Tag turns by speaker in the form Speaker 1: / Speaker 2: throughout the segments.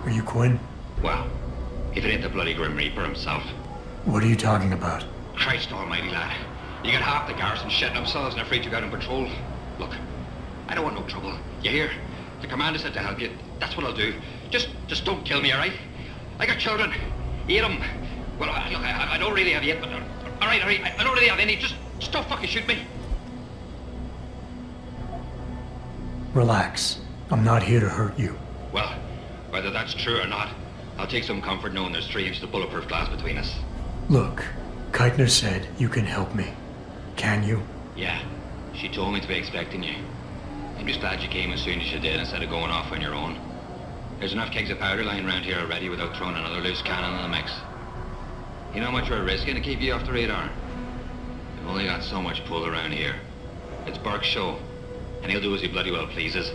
Speaker 1: Are you Quinn?
Speaker 2: Well, if it ain't the bloody Grim Reaper himself.
Speaker 1: What are you talking about?
Speaker 2: Christ almighty, lad. You got half the garrison shitting themselves and afraid to go out on patrol. Look, I don't want no trouble. You hear? The commander said to help you. That's what I'll do. Just don't kill me, alright? I got children. 8 of them. Well, look, I don't really have yet, but... Alright, I don't really have any. Just don't fucking shoot me.
Speaker 1: Relax. I'm not here to hurt you.
Speaker 2: Well, whether that's true or not, I'll take some comfort knowing there's 3 inches of bulletproof glass between us.
Speaker 1: Look, Keitner said you can help me. Can you?
Speaker 2: Yeah, she told me to be expecting you. I'm just glad you came as soon as you did instead of going off on your own. There's enough kegs of powder lying around here already without throwing another loose cannon in the mix. You know how much we're risking to keep you off the radar? We've only got so much pull around here. It's Burke's show, and he'll do as he bloody well pleases,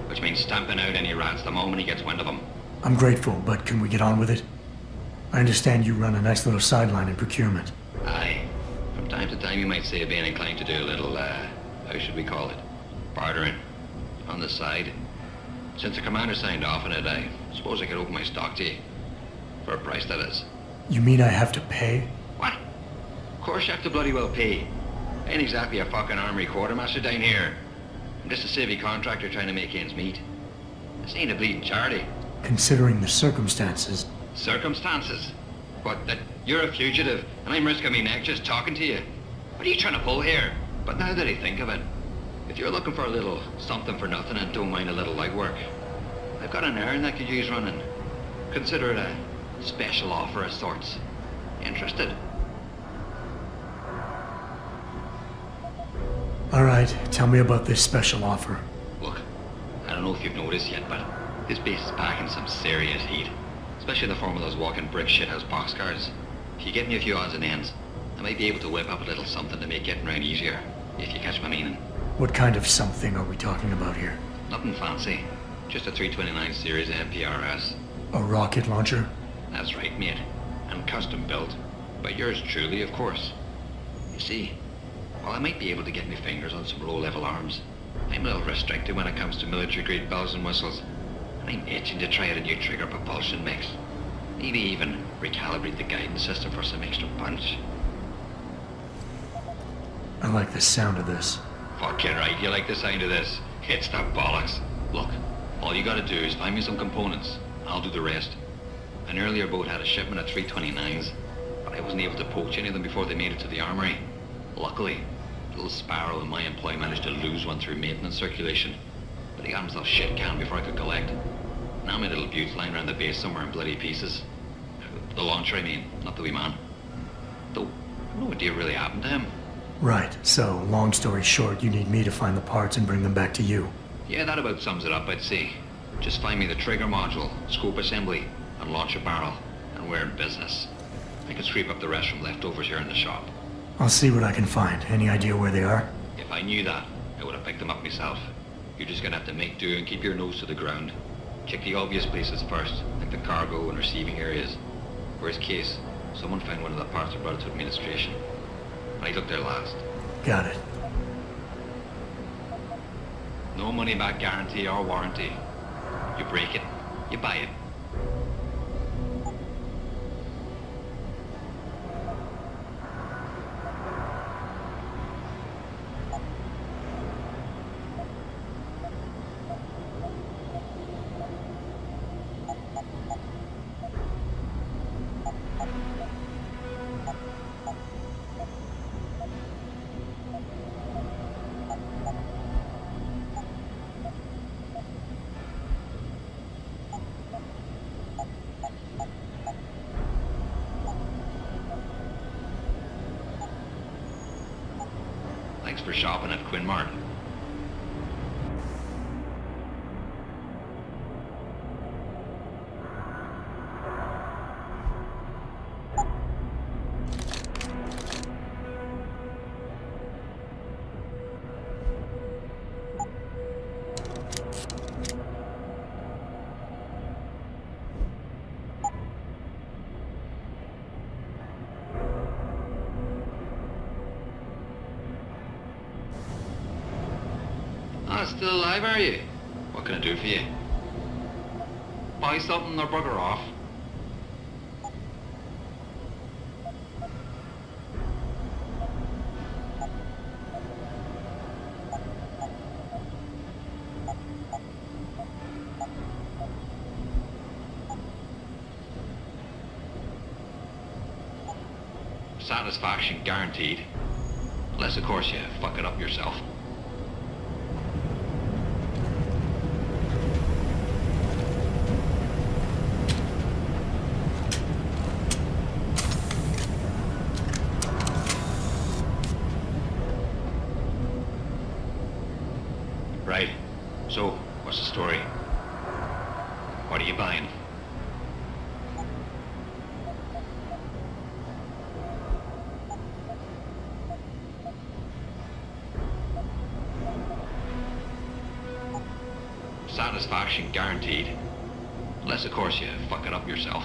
Speaker 2: which means stamping out any rats the moment he gets wind of them.
Speaker 1: I'm grateful, but can we get on with it? I understand you run a nice little sideline in procurement.
Speaker 2: Aye. From time to time you might say being inclined to do a little, how should we call it? Bartering. On the side. Since the commander signed off on it, I suppose I could open my stock to you. For a price, that is.
Speaker 1: You mean I have to pay?
Speaker 2: What? Of course you have to bloody well pay. I ain't exactly a fucking armory quartermaster down here. I'm just a civvy contractor trying to make ends meet. This ain't a bleeding charity.
Speaker 1: Considering the circumstances...
Speaker 2: Circumstances? What, that you're a fugitive and I'm risking my neck just talking to you? What are you trying to pull here? But now that I think of it, if you're looking for a little something for nothing and don't mind a little light work, I've got an errand that could use running. Consider it a special offer of sorts. Interested?
Speaker 1: Alright, tell me about this special offer.
Speaker 2: Look, I don't know if you've noticed yet, but this base is packing some serious heat. Especially in the form of those walking brick shithouse boxcars. If you get me a few odds and ends, I might be able to whip up a little something to make getting around easier, if you catch my meaning.
Speaker 1: What kind of something are we talking about here?
Speaker 2: Nothing fancy. Just a 329 series MPRS.
Speaker 1: A rocket launcher?
Speaker 2: That's right, mate. And custom built. By yours truly, of course. You see, while I might be able to get my fingers on some low-level arms, I'm a little restricted when it comes to military-grade bells and whistles. And I'm itching to try out a new trigger propulsion mix. Maybe even recalibrate the guidance system for some extra punch.
Speaker 1: I like the sound of this.
Speaker 2: Fucking right, you like the sound of this. It's the bollocks. Look, all you gotta do is find me some components. I'll do the rest. An earlier boat had a shipment of 329s, but I wasn't able to poach any of them before they made it to the armory. Luckily, little Sparrow in my employ managed to lose one through maintenance circulation, but he got himself shit canned before I could collect. Now my little bute's lying around the base somewhere in bloody pieces. The launcher, I mean, not the wee man. Though, no idea really happened to him.
Speaker 1: Right, so, long story short, you need me to find the parts and bring them back to you.
Speaker 2: Yeah, that about sums it up, I'd say. Just find me the trigger module, scope assembly, and launch a barrel, and we're in business. I can scrape up the rest from leftovers here in the shop.
Speaker 1: I'll see what I can find. Any idea where they are?
Speaker 2: If I knew that, I would have picked them up myself. You're just gonna have to make do and keep your nose to the ground. Check the obvious places first, like the cargo and receiving areas. Worst case, someone found one of the parts and brought it to administration. I looked there last.
Speaker 1: Got it.
Speaker 2: No money back guarantee or warranty. You break it, you buy it. Thanks for shopping at Quinn Mart. Still alive, are you? What can I do for you? Buy something or bugger off. Satisfaction guaranteed. Unless, of course, you fuck it up yourself. Right. So, what's the story? What are you buying? Satisfaction guaranteed. Unless, of course, you fuck it up yourself.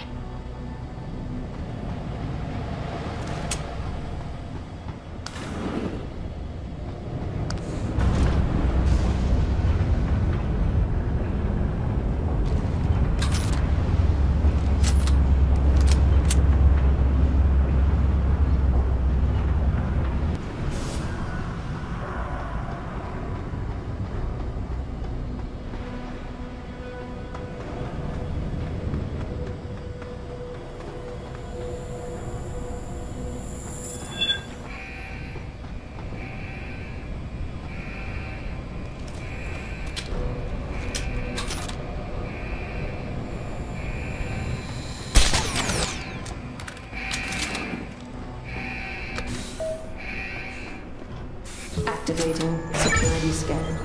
Speaker 3: Activating security scan.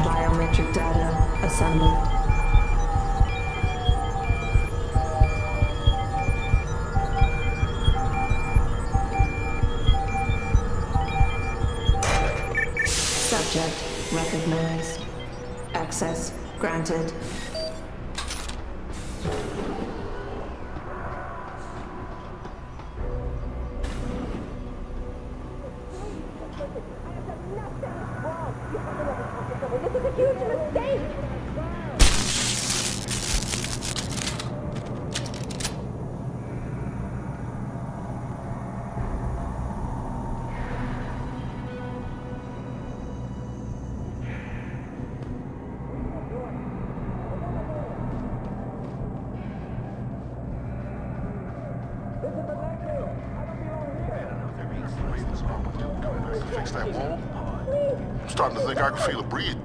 Speaker 3: Biometric data assembled. Subject recognized. Access granted.
Speaker 4: This is a huge mistake!
Speaker 5: Fix that wall. I'm starting to think I can feel a breeze.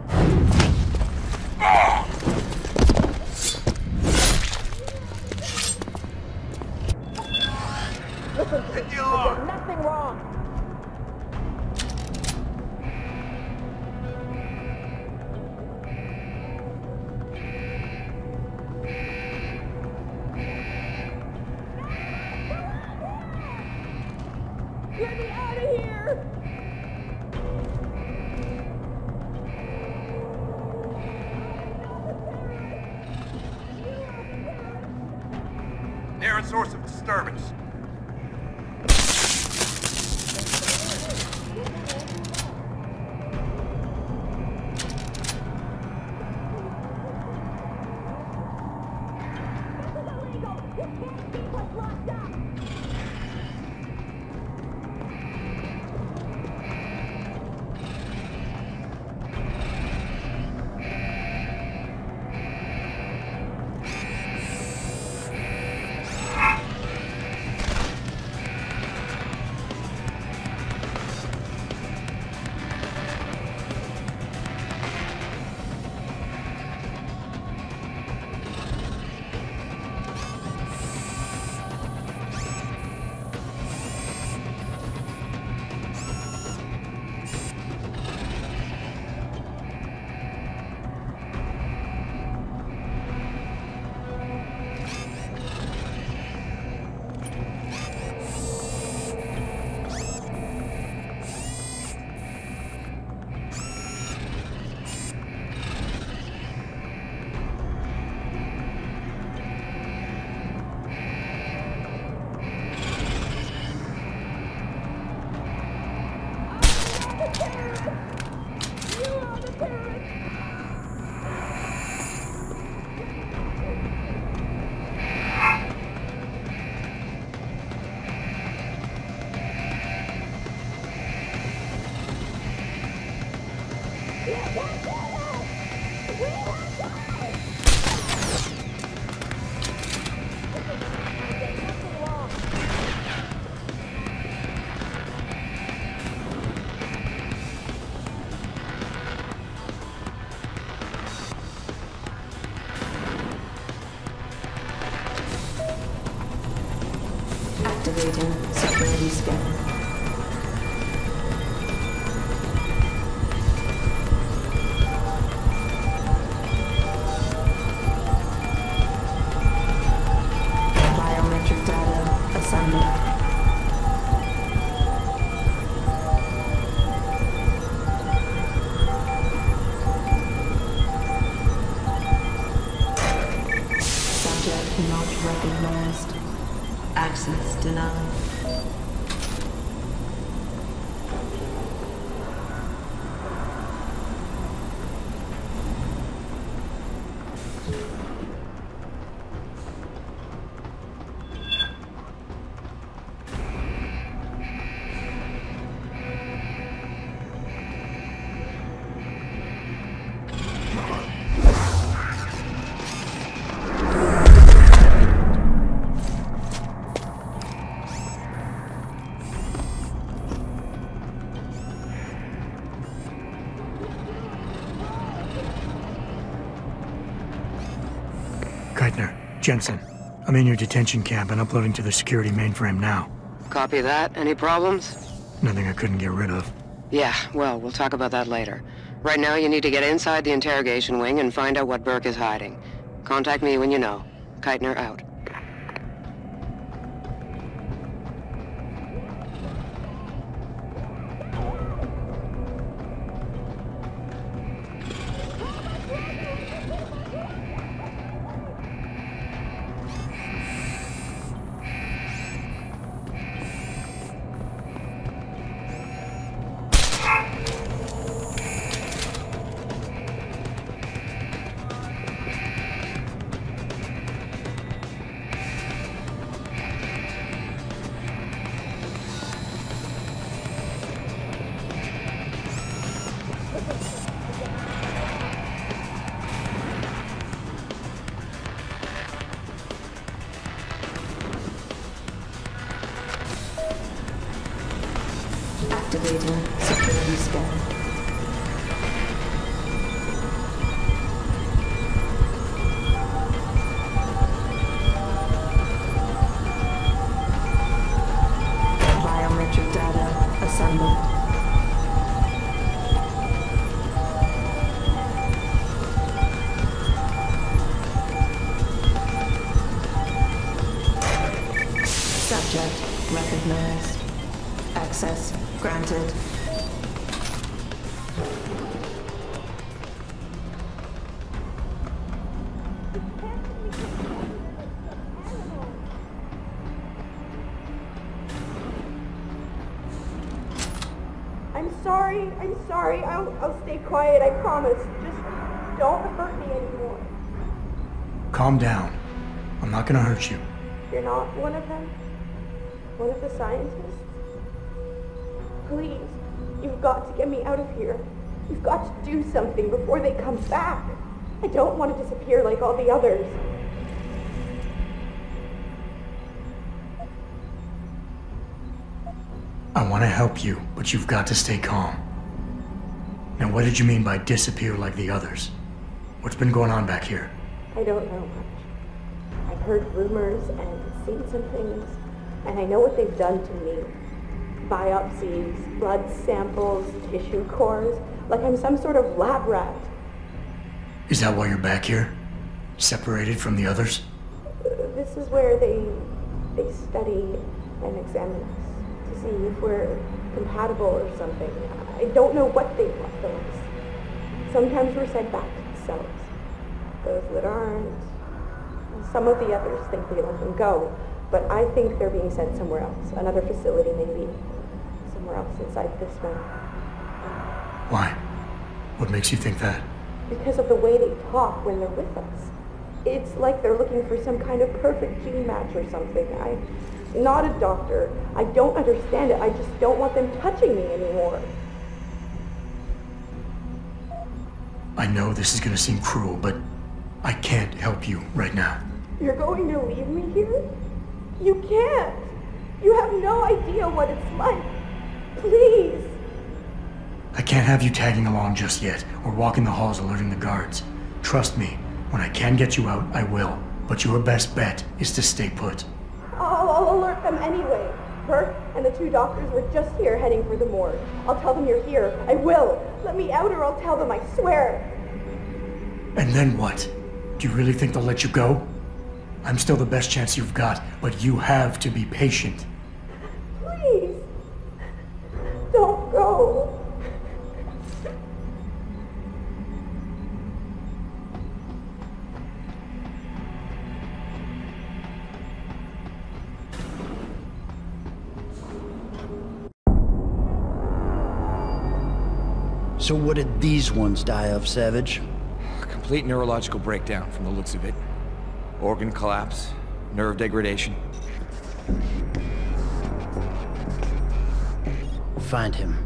Speaker 4: Listen, there's nothing wrong. Get me out of here!
Speaker 6: Nearest source of disturbance.
Speaker 3: Activating security scan. Biometric data assembled. Subject not recognized. Access denied.
Speaker 1: Jensen, I'm in your detention camp and uploading to the security mainframe now.
Speaker 6: Copy that. Any problems?
Speaker 1: Nothing I couldn't get rid of.
Speaker 6: Yeah, well, we'll talk about that later. Right now, you need to get inside the interrogation wing and find out what Burke is hiding. Contact me when you know. Keitner out.
Speaker 3: Activating security scan. Biometric data assembled. Subject recognized. Access granted.
Speaker 4: I'm sorry. I'll stay quiet, I promise. Just don't hurt me anymore.
Speaker 1: Calm down. I'm not gonna hurt you.
Speaker 4: You're not one of them? One of the scientists? Please, you've got to get me out of here. You've got to do something before they come back. I don't want to disappear like all the others.
Speaker 1: I want to help you, but you've got to stay calm. Now, what did you mean by disappear like the others? What's been going on back here?
Speaker 4: I don't know much. I've heard rumors and seen some things, and I know what they've done to me. Biopsies, blood samples, tissue cores, like I'm some sort of lab rat.
Speaker 1: Is that why you're back here? Separated from the others?
Speaker 4: This is where they study and examine us to see if we're compatible or something. I don't know what they want from us. Sometimes we're sent back to the cells. Those that aren't, some of the others think we let them go, but I think they're being sent somewhere else, another facility maybe, somewhere else inside this one.
Speaker 1: Why? What makes you think that?
Speaker 4: Because of the way they talk when they're with us. It's like they're looking for some kind of perfect gene match or something. I'm not a doctor. I don't understand it. I just don't want them touching me anymore.
Speaker 1: I know this is gonna seem cruel, but I can't help you right now.
Speaker 4: You're going to leave me here? You can't. You have no idea what it's like. Please.
Speaker 1: I can't have you tagging along just yet, or walking the halls alerting the guards. Trust me, when I can get you out, I will. But your best bet is to stay put.
Speaker 4: I'll alert them anyway. Burke and the 2 doctors were just here heading for the morgue. I'll tell them you're here. I will. Let me out or I'll tell them, I swear.
Speaker 1: And then what? Do you really think they'll let you go? I'm still the best chance you've got, but you have to be patient.
Speaker 4: Please. Don't go.
Speaker 7: So what did these ones die of, Savage?
Speaker 8: Complete neurological breakdown from the looks of it. Organ collapse, nerve degradation.
Speaker 7: Find him.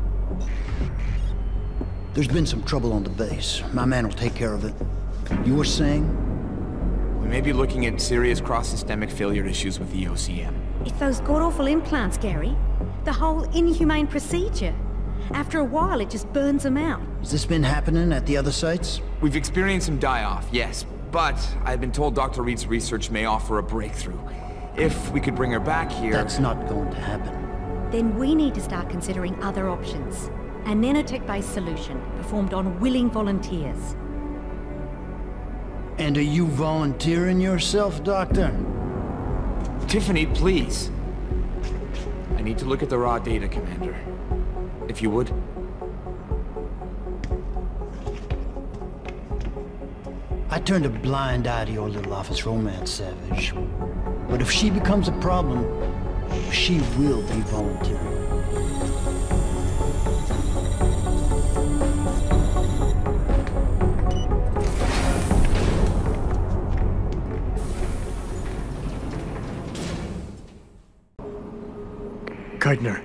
Speaker 7: There's been some trouble on the base. My man will take care of it. You were saying?
Speaker 8: We may be looking at serious cross-systemic failure issues with the OCM.
Speaker 9: It's those god-awful implants, Gary. The whole inhumane procedure. After a while, it just burns them out.
Speaker 7: Has this been happening at the other sites?
Speaker 8: We've experienced some die-off, yes, but I've been told Dr. Reed's research may offer a breakthrough. If we could bring her back here...
Speaker 7: That's not going to happen.
Speaker 9: Then we need to start considering other options. A nanotech-based solution performed on willing volunteers.
Speaker 7: And are you volunteering yourself, Doctor?
Speaker 8: Tiffany, please. I need to look at the raw data, Commander. If you would.
Speaker 7: I turned a blind eye to your little office romance, Savage. But if she becomes a problem, she will be volunteering.
Speaker 1: Keitner,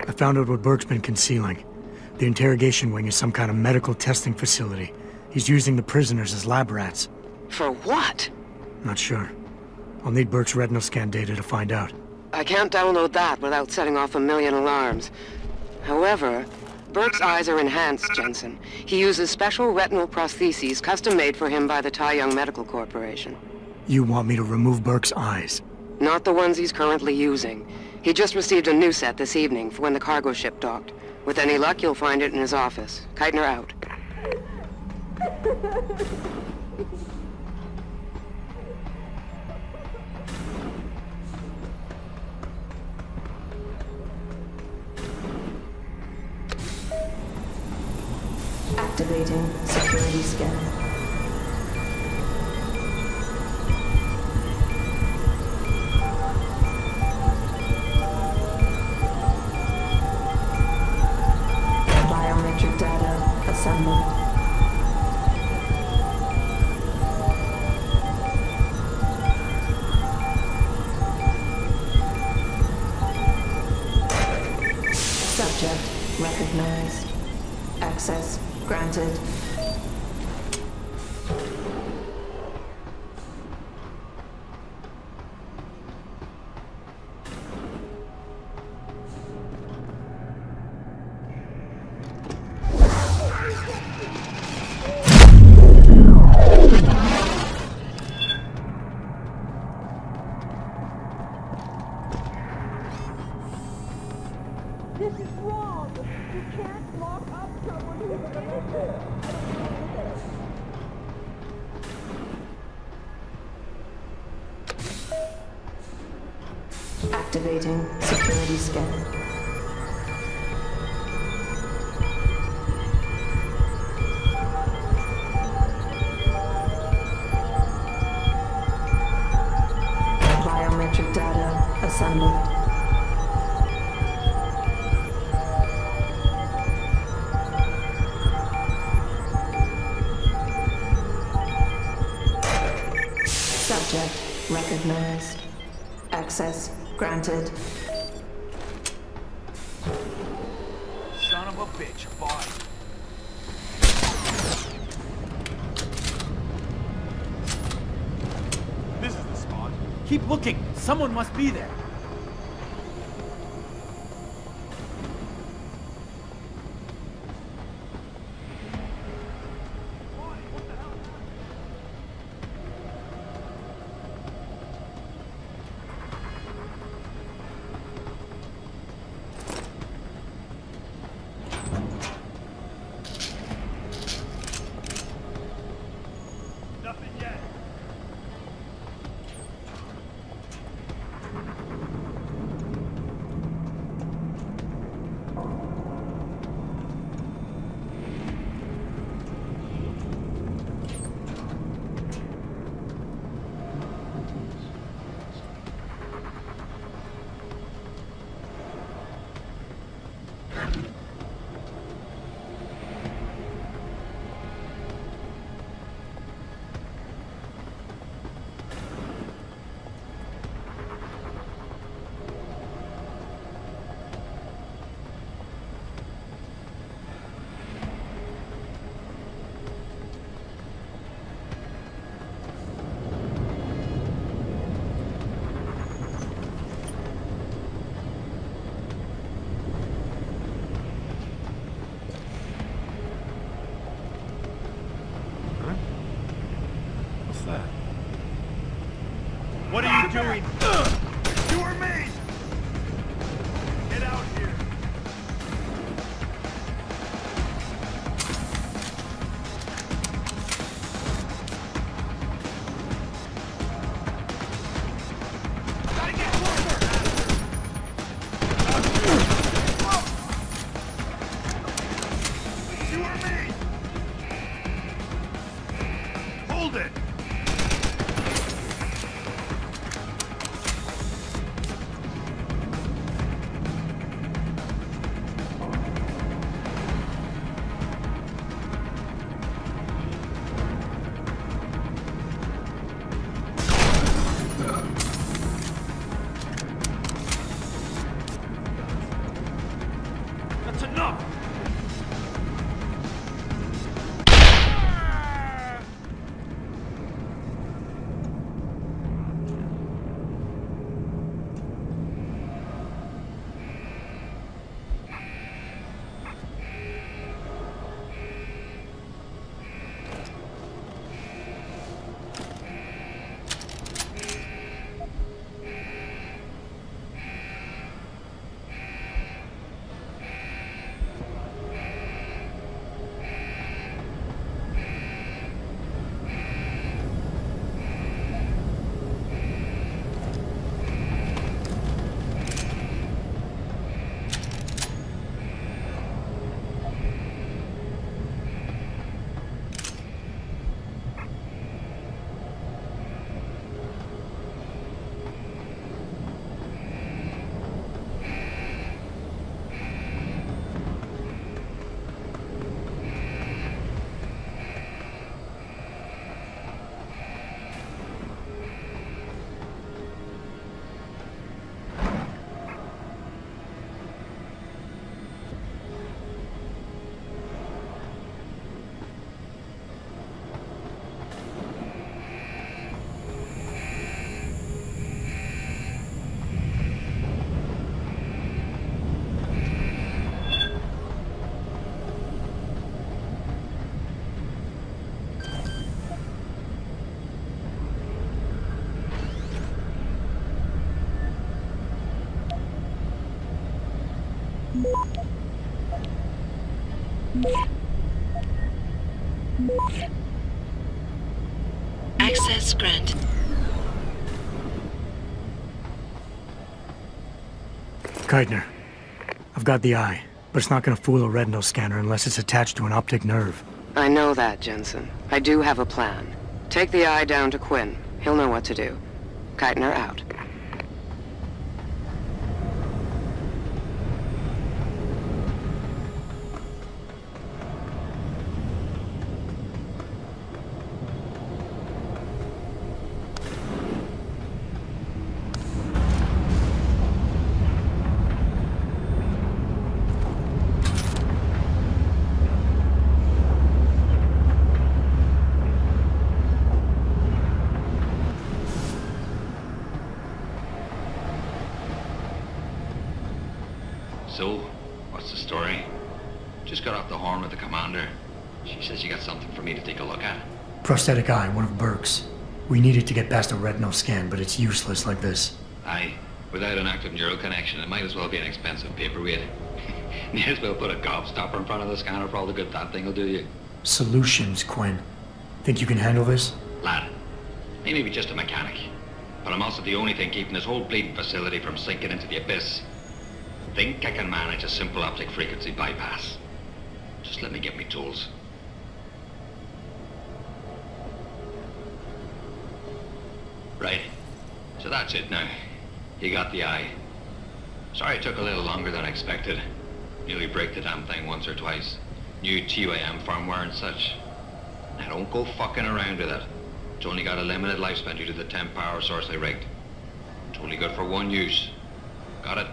Speaker 1: I found out what Burke's been concealing. The interrogation wing is some kind of medical testing facility. He's using the prisoners as lab rats.
Speaker 6: For what?
Speaker 1: Not sure. I'll need Burke's retinal scan data to find out.
Speaker 6: I can't download that without setting off a million alarms. However, Burke's eyes are enhanced, Jensen. He uses special retinal prostheses custom-made for him by the Tai Young Medical Corporation.
Speaker 1: You want me to remove Burke's eyes?
Speaker 6: Not the ones he's currently using. He just received a new set this evening for when the cargo ship docked. With any luck, you'll find it in his office. Keitner out.
Speaker 3: Activating security scan. Biometric data assembled. Subject recognized. Access granted.
Speaker 4: This is wrong. You can't lock up someone who's innocent.
Speaker 3: Activating security scan. Biometric data assembled. Subject recognized. Access granted.
Speaker 8: Son of a bitch, boy.
Speaker 10: This is the spot. Keep looking. Someone must be there. That's enough!
Speaker 11: Access granted.
Speaker 1: Keitner, I've got the eye, but it's not gonna fool a retinal scanner unless it's attached to an optic nerve.
Speaker 6: I know that, Jensen. I do have a plan. Take the eye down to Quinn. He'll know what to do. Keitner out.
Speaker 2: So, what's the story? Just got off the horn with the commander. She says you got something for me to take a look at.
Speaker 1: Prosthetic eye, one of Burke's. We needed to get past a retinal scan, but it's useless like this.
Speaker 2: Aye. Without an active neural connection, it might as well be an expensive paperweight. May as well put a gobstopper in front of the scanner for all the good that thing will do you.
Speaker 1: Solutions, Quinn. Think you can handle this?
Speaker 2: Lad, I may be just a mechanic, but I'm also the only thing keeping this whole bleeding facility from sinking into the abyss. Think I can manage a simple optic frequency bypass. Just let me get me tools. Right. So that's it now. You got the eye. Sorry it took a little longer than I expected. Nearly break the damn thing once or twice. New TYM firmware and such. Now don't go fucking around with it. It's only got a limited lifespan due to the 10 power source I rigged. It's only good for one use. Got it?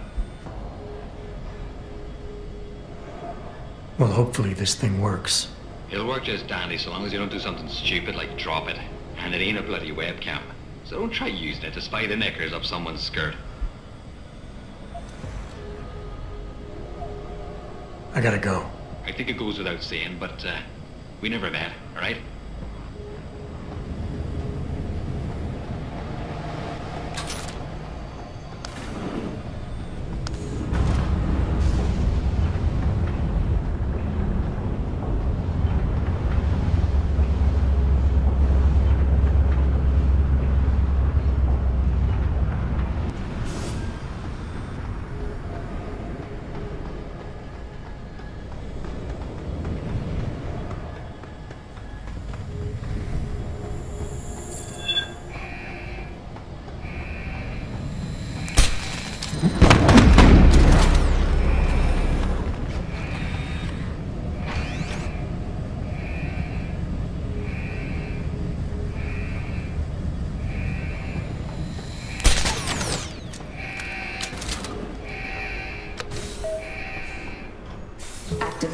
Speaker 1: Well, hopefully this thing works.
Speaker 2: It'll work just dandy so long as you don't do something stupid like drop it. And it ain't a bloody webcam. So don't try using it to spy the knickers up someone's skirt.
Speaker 1: I gotta go.
Speaker 2: I think it goes without saying, but we never met, alright?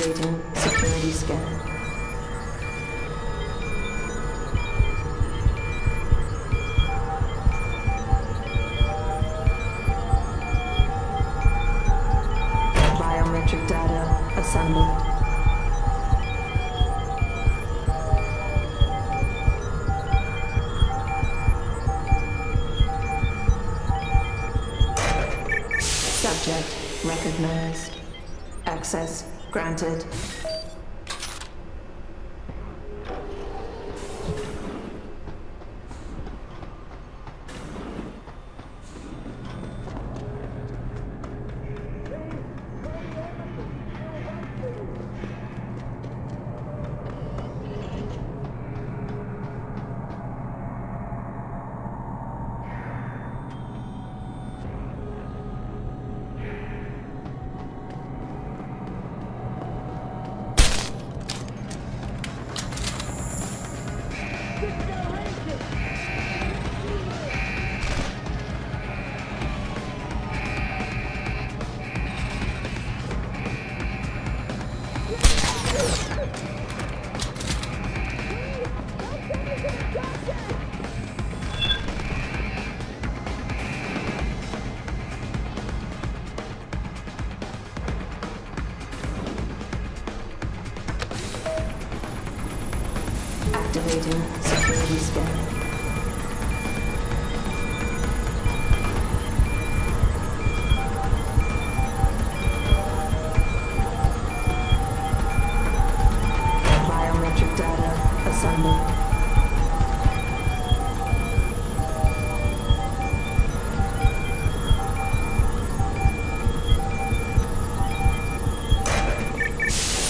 Speaker 3: Activating security scan. Biometric data assembled. Subject recognized. Access granted. Activating security scan. Biometric data assembled.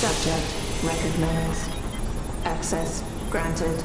Speaker 3: Subject recognized. Access granted.